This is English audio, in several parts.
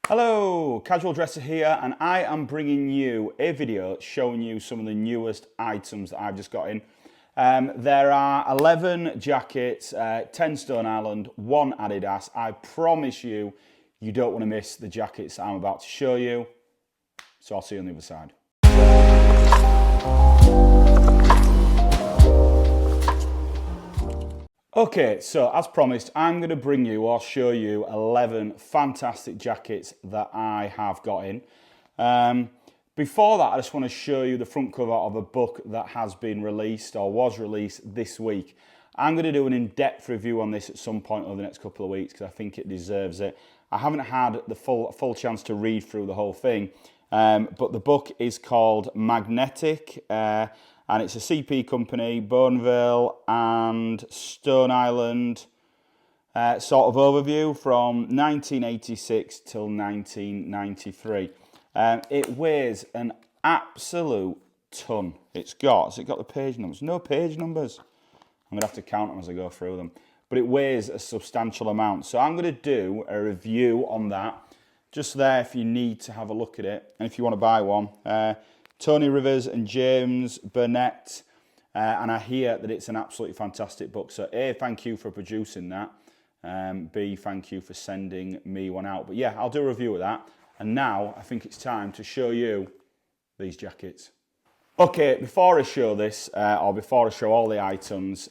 Hello, Casual Dresser here, and I am bringing you a video showing you some of the newest items that I've just got in. There are 11 jackets, 10 Stone Island, 1 Adidas. I promise you, you don't want to miss the jackets I'm about to show you. So I'll see you on the other side. Okay, so as promised, I'm going to bring you or show you 11 fantastic jackets that I have got in. Before that, I just want to show you the front cover of a book that has been released or was released this week. I'm going to do an in-depth review on this at some point over the next couple of weeks because I think it deserves it. I haven't had the full chance to read through the whole thing, but the book is called Magnetic. And it's a CP company, Bonneville and Stone Island sort of overview from 1986 till 1993. It weighs an absolute ton. Has it got the page numbers? No page numbers. I'm going to have to count them as I go through them. But it weighs a substantial amount. So I'm going to do a review on that. Just there if you need to have a look at it. And if you want to buy one. Tony Rivers and James Burnett, and I hear that it's an absolutely fantastic book. So A, thank you for producing that. B, thank you for sending me one out. But yeah, I'll do a review of that. And now I think it's time to show you these jackets. Okay, before I show this, or before I show all the items,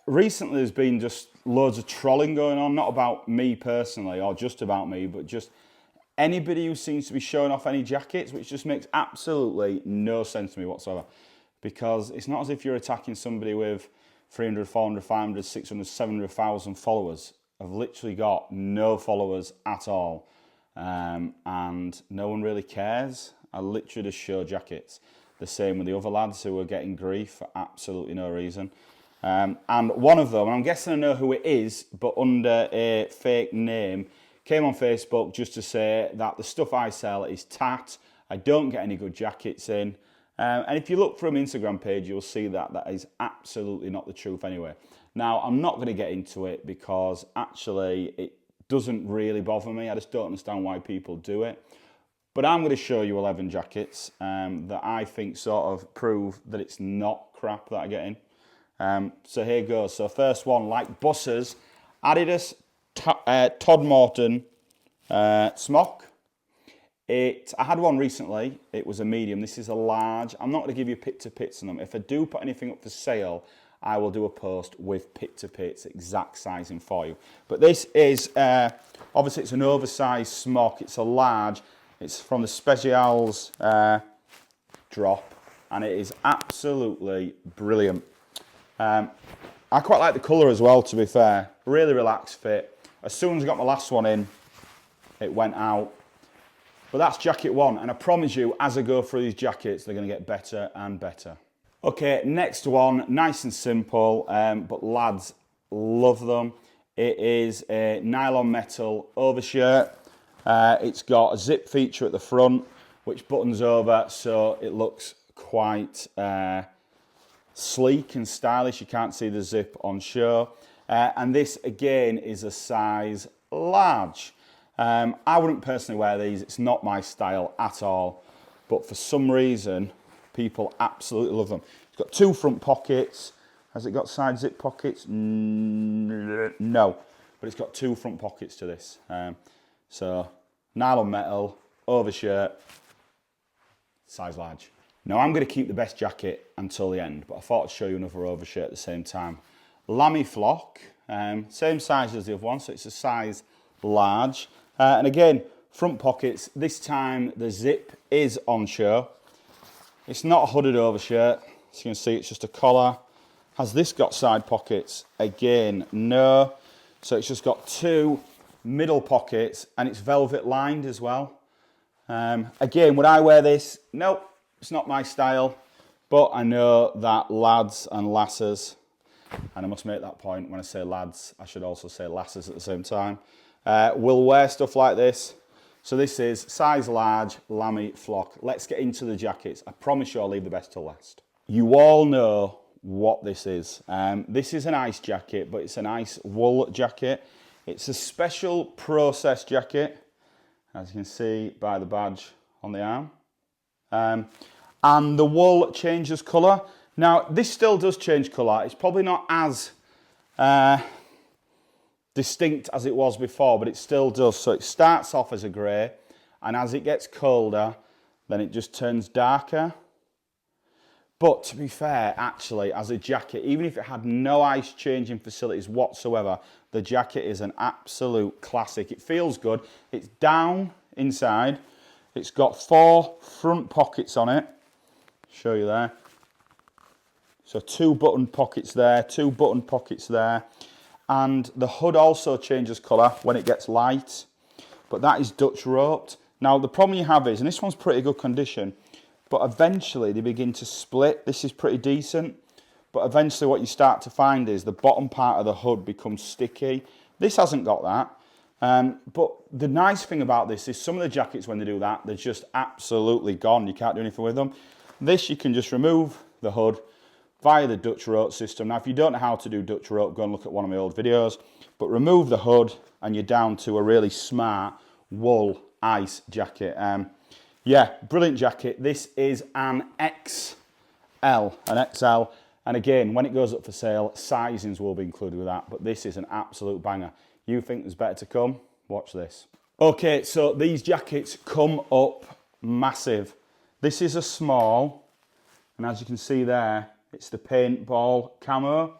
recently there's been just loads of trolling going on, not about me personally, or just about me, but just anybody who seems to be showing off any jackets, which just makes absolutely no sense to me whatsoever. Because it's not as if you're attacking somebody with 300, 400, 500, 600, 700,000 followers. I've literally got no followers at all. And no one really cares. I literally just show jackets. The same with the other lads who are getting grief for absolutely no reason. And one of them, and I'm guessing I know who it is, but under a fake name, came on Facebook just to say that the stuff I sell is tat. I don't get any good jackets in. And if you look from Instagram page, you'll see that that is absolutely not the truth anyway. Now, I'm not going to get into it because actually it doesn't really bother me. I just don't understand why people do it. But I'm going to show you 11 jackets that I think sort of prove that it's not crap that I get in. So here goes. So first one, like buses, Adidas Todd Morton smock. I had one recently. It was a medium. This is a large. I'm not going to give you pit to pits on them. If I do put anything up for sale, I will do a post with pit to pits, exact sizing for you. But this is obviously it's an oversized smock. It's a large. It's from the Specials drop, and it is absolutely brilliant. I quite like the colour as well, to be fair. Really relaxed fit. As soon as I got my last one in, it went out. But that's jacket one, and I promise you, as I go through these jackets, they're going to get better and better. Okay, next one, nice and simple, but lads love them. It is a nylon metal overshirt. It's got a zip feature at the front, which buttons over, so it looks quite sleek and stylish. You can't see the zip on show. And this, again, is a size large. I wouldn't personally wear these. It's not my style at all. But for some reason, people absolutely love them. It's got 2 front pockets. Has it got side zip pockets? No. But it's got 2 front pockets to this. So, nylon metal, overshirt, size large. Now, I'm going to keep the best jacket until the end, but I thought I'd show you another overshirt at the same time. Lamy flock, same size as the other one, so it's a size large. And again, front pockets, this time the zip is on show. It's not a hooded overshirt, as you can see it's just a collar. Has this got side pockets? Again, no. So it's just got 2 middle pockets, and it's velvet lined as well. Again, would I wear this? Nope. It's not my style, but I know that lads and lasses, and I must make that point, when I say lads, I should also say lasses at the same time, will wear stuff like this. So this is size large, lamy flock. Let's get into the jackets. I promise you I'll leave the best till last. You all know what this is. This is an ice jacket, but it's an ice wool jacket. It's a special process jacket. as you can see by the badge on the arm. And the wool changes colour. Now, this still does change colour. It's probably not as distinct as it was before, but it still does. So it starts off as a grey, and as it gets colder, then it just turns darker. But to be fair, actually, as a jacket, even if it had no ice changing facilities whatsoever, the jacket is an absolute classic. It feels good. It's down inside. It's got 4 front pockets on it. Show you there. So 2 button pockets there, 2 button pockets there. And the hood also changes colour when it gets light. But that is Dutch roped. Now, the problem you have is, and this one's pretty good condition, but eventually they begin to split. This is pretty decent. But eventually what you start to find is the bottom part of the hood becomes sticky. This hasn't got that. But the nice thing about this is some of the jackets, when they do that, they're just absolutely gone. You can't do anything with them. This, you can just remove the hood via the Dutch rope system. Now, if you don't know how to do Dutch rope, go and look at one of my old videos. But remove the hood and you're down to a really smart wool ice jacket. Yeah, brilliant jacket. This is an XL, And again, when it goes up for sale, sizings will be included with that. But this is an absolute banger. You think there's better to come? Watch this. Okay, so these jackets come up massive. This is a small, and as you can see there, it's the paintball camo.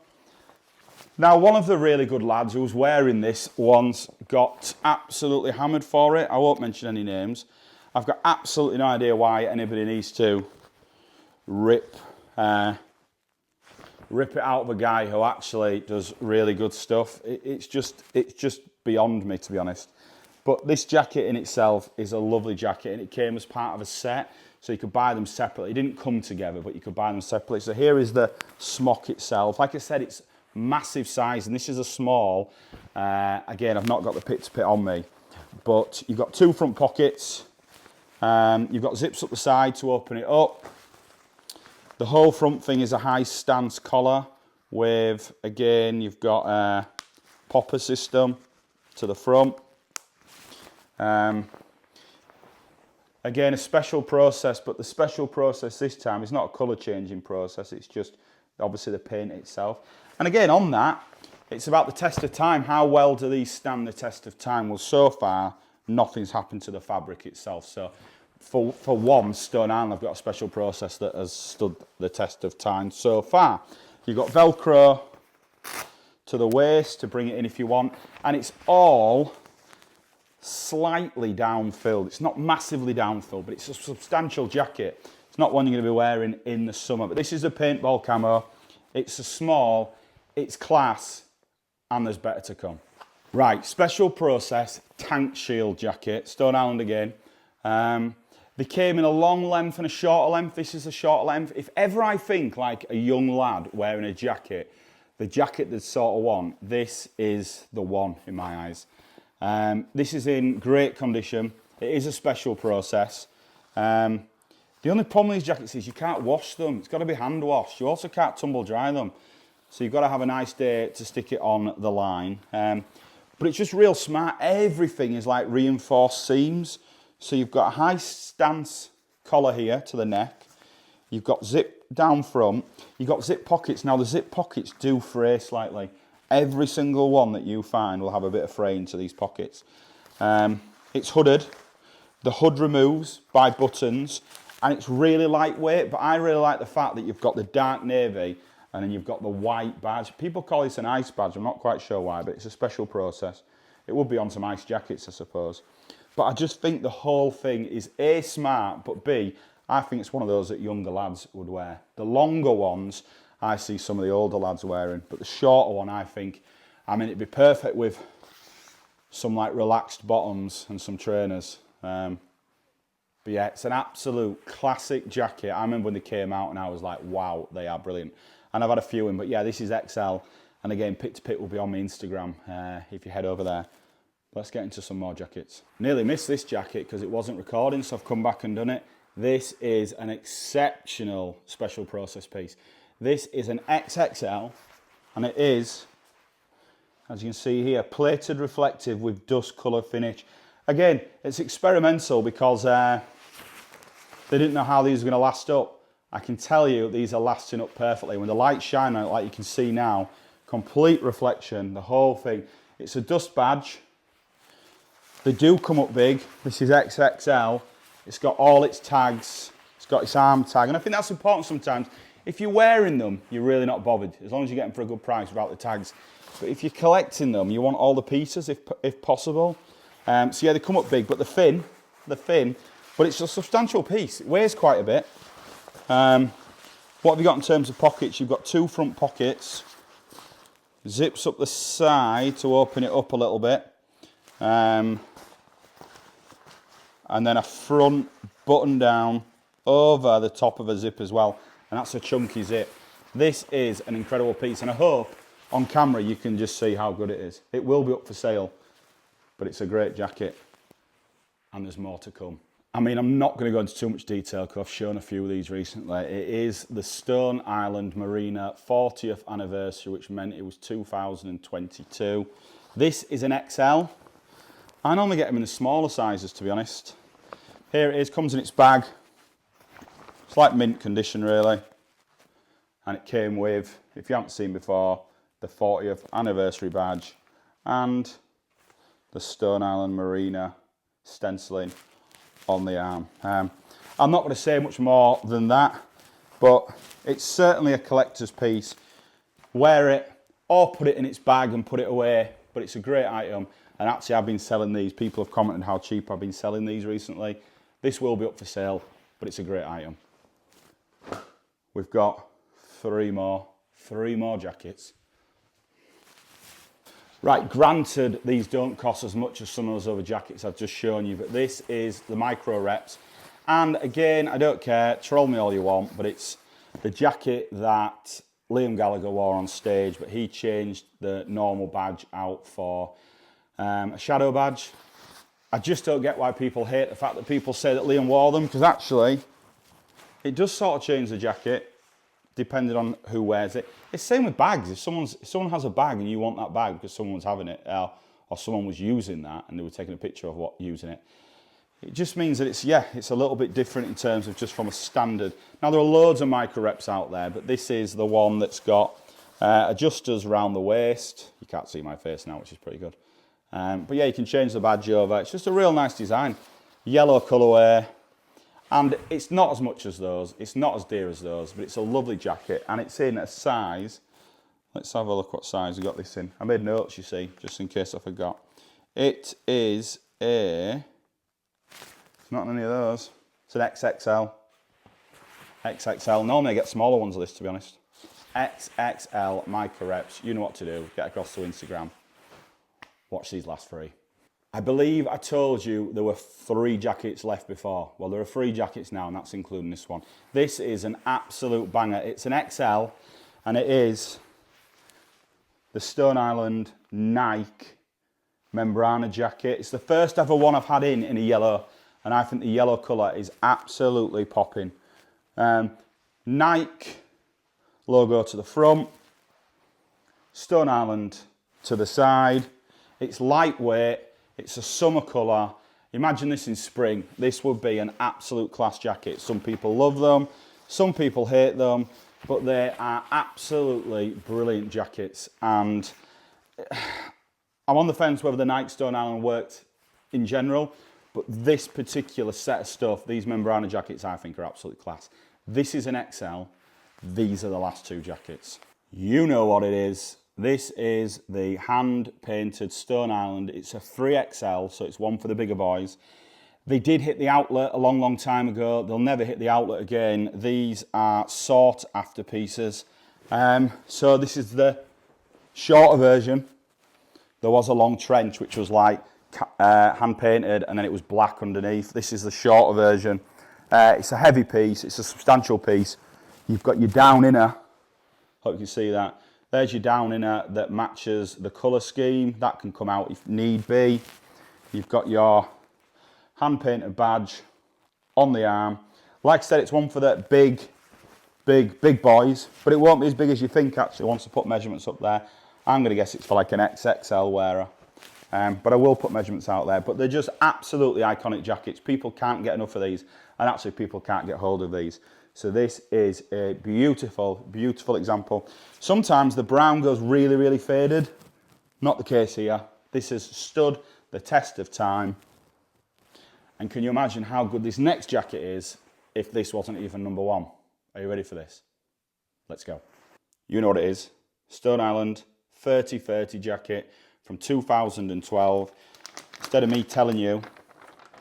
Now, one of the really good lads who was wearing this once got absolutely hammered for it. I won't mention any names. I've got absolutely no idea why anybody needs to rip it out of a guy who actually does really good stuff. It's just beyond me, to be honest. But this jacket in itself is a lovely jacket, and it came as part of a set, so you could buy them separately. It didn't come together, but you could buy them separately. So here is the smock itself. Like I said, it's massive size, and this is a small. Again, I've not got the pit to pit on me, but you've got 2 front pockets. You've got zips up the side to open it up. The whole front thing is a high stance collar with, again, you've got a popper system to the front. Again, a special process, but the special process this time is not a colour changing process, it's just obviously the paint itself. And again, on that, it's about the test of time. How well do these stand the test of time? Well, so far, nothing's happened to the fabric itself. So for one, Stone Island have got a special process that has stood the test of time so far. You've got Velcro to the waist to bring it in if you want, and it's all slightly down-filled. It's not massively down-filled, but it's a substantial jacket. It's not one you're going to be wearing in the summer, but this is a paintball camo. It's a small, it's class, and there's better to come. Right, special process tank shield jacket, Stone Island again. They came in a long length and a shorter length. This is a shorter length. If ever I think like a young lad wearing a jacket, the jacket that's sort of one, this is the one in my eyes. This is in great condition. It is a special process. The only problem with these jackets is you can't wash them. It's got to be hand washed. You also can't tumble dry them. So you've got to have a nice day to stick it on the line. But it's just real smart. Everything is like reinforced seams. So you've got a high stance collar here to the neck. You've got zip down front. You've got zip pockets. Now the zip pockets do fray slightly. Every single one that you find will have a bit of fray into these pockets. It's hooded. The hood removes by buttons, and it's really lightweight, but I really like the fact that you've got the dark navy and then you've got the white badge. People call this an ice badge. I'm not quite sure why, but it's a special process. It would be on some ice jackets, I suppose. But I just think the whole thing is A, smart, but B, I think it's one of those that younger lads would wear. The longer ones, I see some of the older lads wearing, but the shorter one, I think, it'd be perfect with some like relaxed bottoms and some trainers. But yeah, it's an absolute classic jacket. I remember when they came out and I was like, wow, they are brilliant. And I've had a few in, but yeah, this is XL. And again, Pit to Pit will be on my Instagram if you head over there. Let's get into some more jackets. Nearly missed this jacket because it wasn't recording, so I've come back and done it. This is an exceptional special process piece. This is an XXL, and it is, as you can see here, plated reflective with dust colour finish. again, it's experimental because they didn't know how these were going to last up. I can tell you these are lasting up perfectly. When the light's shining on it, like you can see now, complete reflection, the whole thing. It's a dust badge. They do come up big. This is XXL. It's got all its tags. It's got its arm tag. And I think that's important sometimes. If you're wearing them, you're really not bothered, as long as you get them for a good price without the tags. But if you're collecting them, you want all the pieces if possible. So yeah, they come up big, but the fin, but it's a substantial piece. It weighs quite a bit. What have you got in terms of pockets? You've got 2 front pockets. Zips up the side to open it up a little bit. And then a front button down over the top of a zip as well. And that's a chunky zip. This is an incredible piece, and I hope on camera you can just see how good it is. It will be up for sale, but it's a great jacket, and there's more to come. I mean, I'm not going to go into too much detail because I've shown a few of these recently. It is the Stone Island Marina 40th anniversary, which meant it was 2022. This is an XL. I normally get them in the smaller sizes, to be honest. Here it is, comes in its bag. It's like mint condition, really. And it came with, if you haven't seen before, the 40th anniversary badge and the Stone Island Marina stenciling on the arm. I'm not going to say much more than that, but it's certainly a collector's piece. Wear it or put it in its bag and put it away, but it's a great item. And actually, I've been selling these. People have commented how cheap I've been selling these recently. This will be up for sale, but it's a great item. We've got three more jackets. Right, granted, these don't cost as much as some of those other jackets I've just shown you, but this is the micro reps. And again, I don't care, troll me all you want, but it's the jacket that Liam Gallagher wore on stage, but he changed the normal badge out for a shadow badge. I just don't get why people hate the fact that people say that Liam wore them, because actually, it does sort of change the jacket, depending on who wears it. It's the same with bags. If someone has a bag and you want that bag because someone's having it, or someone was using that and they were taking a picture of using it, it just means that it's a little bit different in terms of just from a standard. Now, there are loads of micro reps out there, but this is the one that's got adjusters around the waist. You can't see my face now, which is pretty good. But yeah, you can change the badge over. It's just a real nice design. Yellow colourway. And it's not as much as those. It's not as dear as those, but it's a lovely jacket. And it's in a size. Let's have a look what size we got this in. I made notes, you see, just in case I forgot. It is it's not any of those. It's an XXL. XXL. Normally I get smaller ones of this, to be honest. XXL micro reps. You know what to do. Get across to Instagram. Watch these last 3. I believe I told you there were 3 jackets left before. Well, there are 3 jackets now, and that's including this one. This is an absolute banger. It's an XL, and it is the Stone Island Nike Membrana jacket. It's the first ever one I've had in a yellow, and I think the yellow colour is absolutely popping. Nike logo to the front, Stone Island to the side. It's lightweight. It's a summer colour. Imagine this in spring. This would be an absolute class jacket. Some people love them, some people hate them, but they are absolutely brilliant jackets. And I'm on the fence whether the Nike Stone Island worked in general, but this particular set of stuff, these Membrana jackets, I think are absolutely class. This is an XL. These are the last 2 jackets. You know what it is. This is the hand-painted Stone Island. It's a 3XL, so it's one for the bigger boys. They did hit the outlet a long, long time ago. They'll never hit the outlet again. These are sought-after pieces. So this is the shorter version. There was a long trench, which was like hand-painted, and then it was black underneath. This is the shorter version. It's a heavy piece. It's a substantial piece. You've got your down inner. Hope you can see that. There's your down inner that matches the colour scheme. That can come out if need be. You've got your hand-painted badge on the arm. Like I said, it's one for the big boys, but it won't be as big as you think, actually, once I put measurements up there. I'm going to guess it's for like an XXL wearer. But I will put measurements out there. But they're just absolutely iconic jackets. People can't get enough of these, and actually people can't get hold of these. So this is a beautiful, beautiful example. Sometimes the brown goes really, really faded. Not the case here. This has stood the test of time. And can you imagine how good this next jacket is if this wasn't even number one? Are you ready for this? Let's go. You know what it is. Stone Island 3030 jacket from 2012. Instead of me telling you,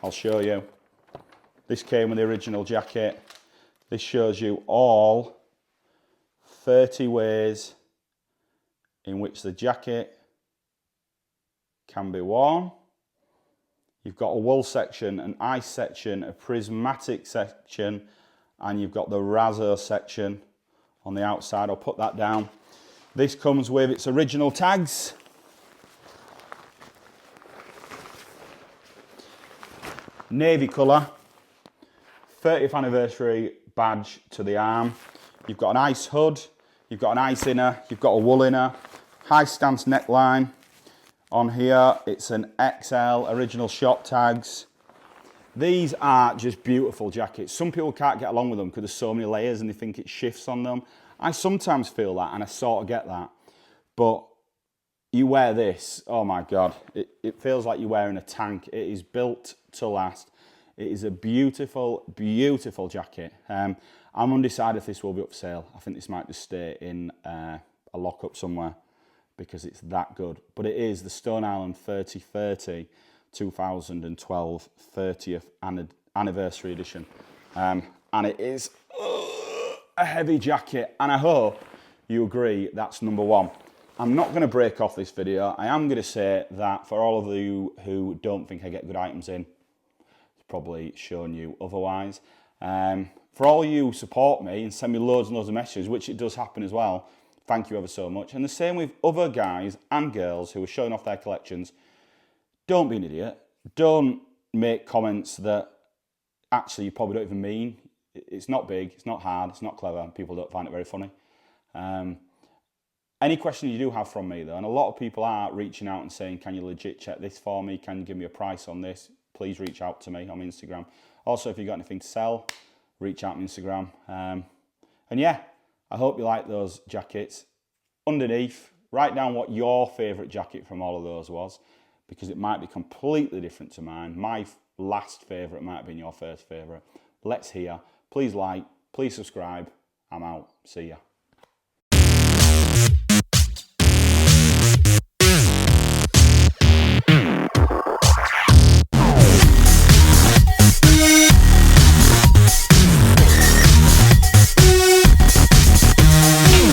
I'll show you. This came with the original jacket. This shows you all 30 ways in which the jacket can be worn. You've got a wool section, an ice section, a prismatic section, and you've got the Razzo section on the outside. I'll put that down. This comes with its original tags. Navy colour. 30th anniversary badge to the arm. You've got an ice hood. You've got an ice inner. You've got a wool inner. High stance neckline. On here, it's an XL, original shop tags. These are just beautiful jackets. Some people can't get along with them because there's so many layers and they think it shifts on them. I sometimes feel that, and I sort of get that. But you wear this, oh my God, it feels like you're wearing a tank. It is built to last. It is a beautiful, beautiful jacket. I'm undecided if this will be up for sale. I think this might just stay in a lockup somewhere, because it's that good. But it is the Stone Island 3030 2012 30th anniversary edition. And it is a heavy jacket, and I hope you agree that's number one. I'm not going to break off this video. I am going to say that for all of you who don't think I get good items in, it's probably shown you otherwise. For all you who support me and send me loads and loads of messages, which it does happen as well, thank you ever so much. And the same with other guys and girls who are showing off their collections. Don't be an idiot. Don't make comments that actually you probably don't even mean. It's not big, it's not hard, it's not clever, and people don't find it very funny. Any questions you do have from me though, and a lot of people are reaching out and saying, can you legit check this for me? Can you give me a price on this? Please reach out to me on Instagram. Also, if you've got anything to sell, reach out on Instagram. And yeah, I hope you like those jackets. Underneath, write down what your favourite jacket from all of those was, because it might be completely different to mine. My last favourite might have been your first favourite. Let's hear. Please like, please subscribe. I'm out. See ya.